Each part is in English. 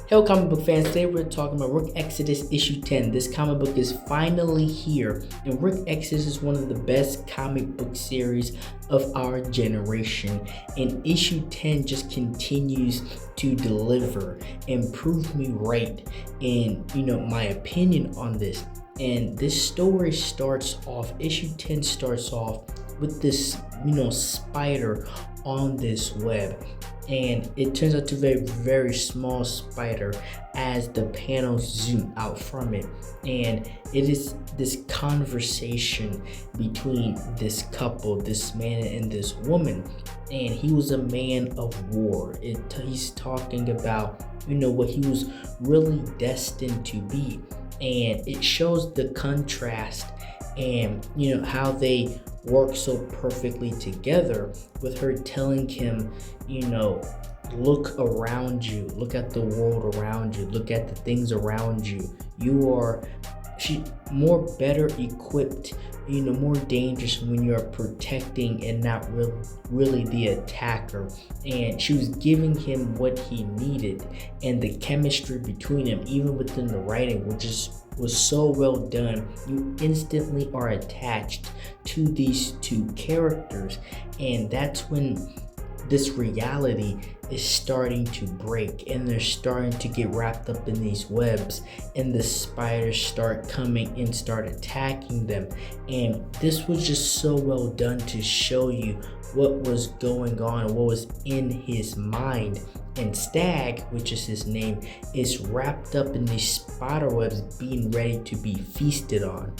Hello comic book fans, today we're talking about Rook Exodus issue 10. This comic book is finally here, and Rook Exodus is one of the best comic book series of our generation, and issue 10 just continues to deliver and prove me right in my opinion on this. And this story starts off, issue 10 starts off with this spider on this web, and it turns out to be a very small spider as the panels zoom out from it, and it is this conversation between this couple, this man and this woman. And he was a man of war. He's talking about what he was really destined to be, and it shows the contrast and how they work so perfectly together, with her telling him, look around you, look at the world around you, look at the things around you. You are more better equipped, more dangerous when you're protecting and not really the attacker. And she was giving him what he needed, and the chemistry between them, even within the writing, was so well done. You instantly are attached to these two characters, and that's when this reality is starting to break, and they're starting to get wrapped up in these webs, and the spiders start coming and start attacking them. And this was just so well done to show you what was going on and what was in his mind. And Stag, which is his name, is wrapped up in these spider webs, being ready to be feasted on.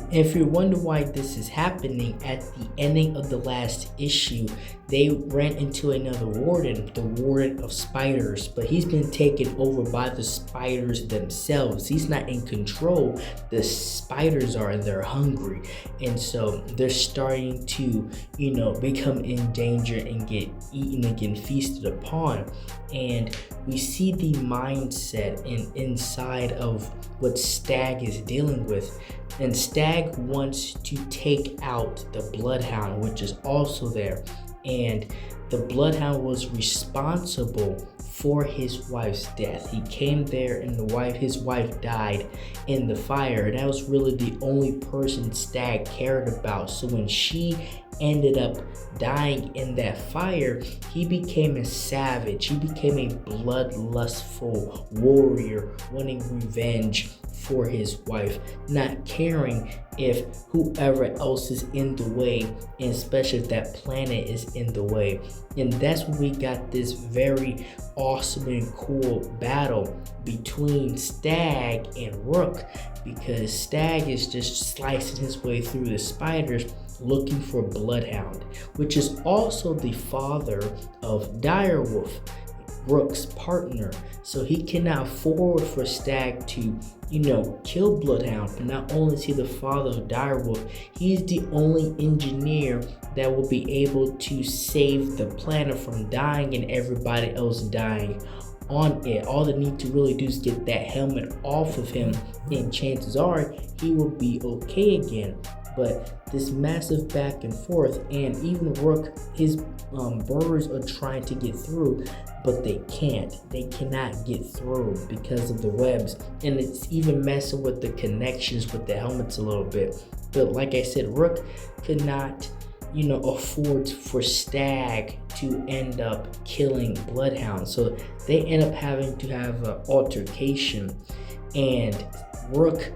And if you wonder why this is happening, at the ending of the last issue, they ran into another warden, the warden of spiders, but he's been taken over by the spiders themselves. He's not in control. The spiders are, and they're hungry, and so they're starting to become in danger and get eaten and get feasted upon. And we see the mindset and inside of what Stag is dealing with. And Stag wants to take out the Bloodhound, which is also there. And the Bloodhound was responsible for his wife's death. He came there, and his wife died in the fire. And that was really the only person Stag cared about. So when she ended up dying in that fire, he became a savage. He became a bloodlustful warrior, wanting revenge for his wife, not caring if whoever else is in the way, and especially if that planet is in the way. And that's when we got this very awesome and cool battle between Stag and Rook, because Stag is just slicing his way through the spiders looking for Bloodhound, which is also the father of Direwolf, Rook's partner. So he cannot afford for Stag to kill Bloodhound. But not only is he the father of Direwolf, he's the only engineer that will be able to save the planet from dying and everybody else dying on it. All they need to really do is get that helmet off of him, and chances are he will be okay again. But this massive back and forth, and even Rook, his birds are trying to get through, but they can't. They cannot get through because of the webs, and it's even messing with the connections with the helmets a little bit. But like I said, Rook could not afford for Stag to end up killing Bloodhound, so they end up having to have an altercation, and Rook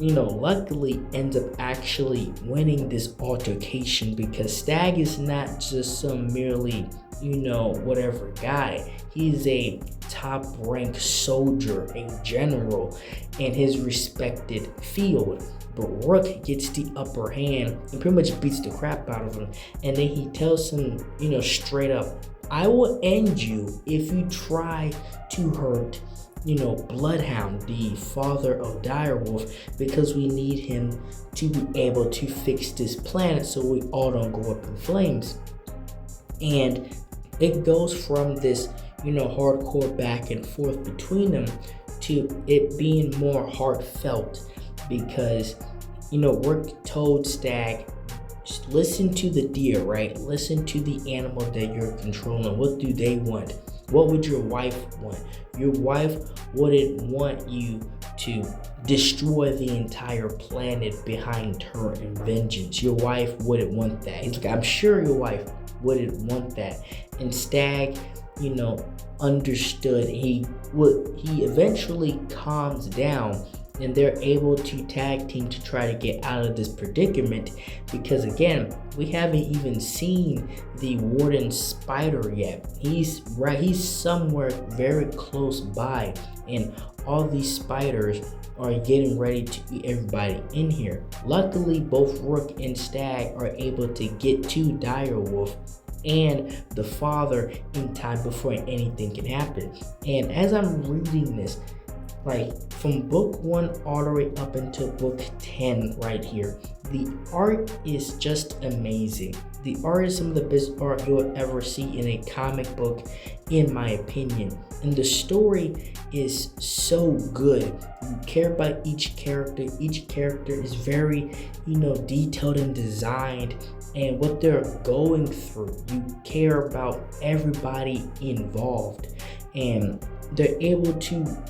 luckily ends up actually winning this altercation, because Stag is not just some merely whatever guy. He's a top ranked soldier, a general in his respected field. But Rook gets the upper hand and pretty much beats the crap out of him. And then he tells him, straight up, I will end you if you try to hurt Bloodhound, the father of Direwolf, because we need him to be able to fix this planet so we all don't go up in flames. And it goes from this hardcore back and forth between them to it being more heartfelt, because Rook told Stag, listen to the deer, right? Listen to the animal that you're controlling. What do they want? What would your wife want? Your wife wouldn't want you to destroy the entire planet behind her and vengeance. Your wife wouldn't want that. He's like, I'm sure your wife wouldn't want that. And Stag, understood. He eventually calms down, and they're able to tag team to try to get out of this predicament, because again, we haven't even seen the warden spider yet. He's somewhere very close by, and all these spiders are getting ready to eat everybody in here. Luckily, both Rook and Stag are able to get to Direwolf and the father in time before anything can happen. And as I'm reading this, like from book 1 all the way up until book 10 right here, the art is just amazing. The art is some of the best art you'll ever see in a comic book, in my opinion. And the story is so good. You care about each character. Each character is very, detailed and designed, and what they're going through. You care about everybody involved, and they're able to,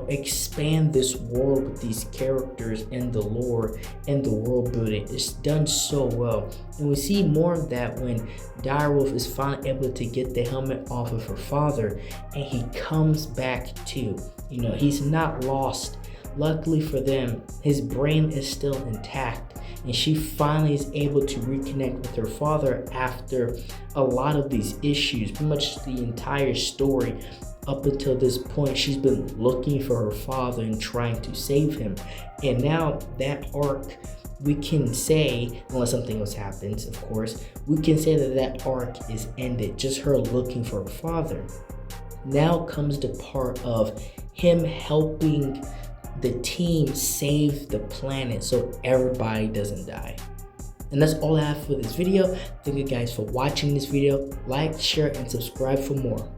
expand this world with these characters and the lore and the world building. It's done so well. And we see more of that when Direwolf is finally able to get the helmet off of her father, and he comes back to. He's not lost. Luckily for them, his brain is still intact, and she finally is able to reconnect with her father after a lot of these issues. Pretty much the entire story up until this point, she's been looking for her father and trying to save him. And now that arc, we can say, unless something else happens, of course, we can say that arc is ended. Just her looking for her father. Now comes the part of him helping the team save the planet so everybody doesn't die. And that's all I have for this video. Thank you guys for watching this video. Like, share, and subscribe for more.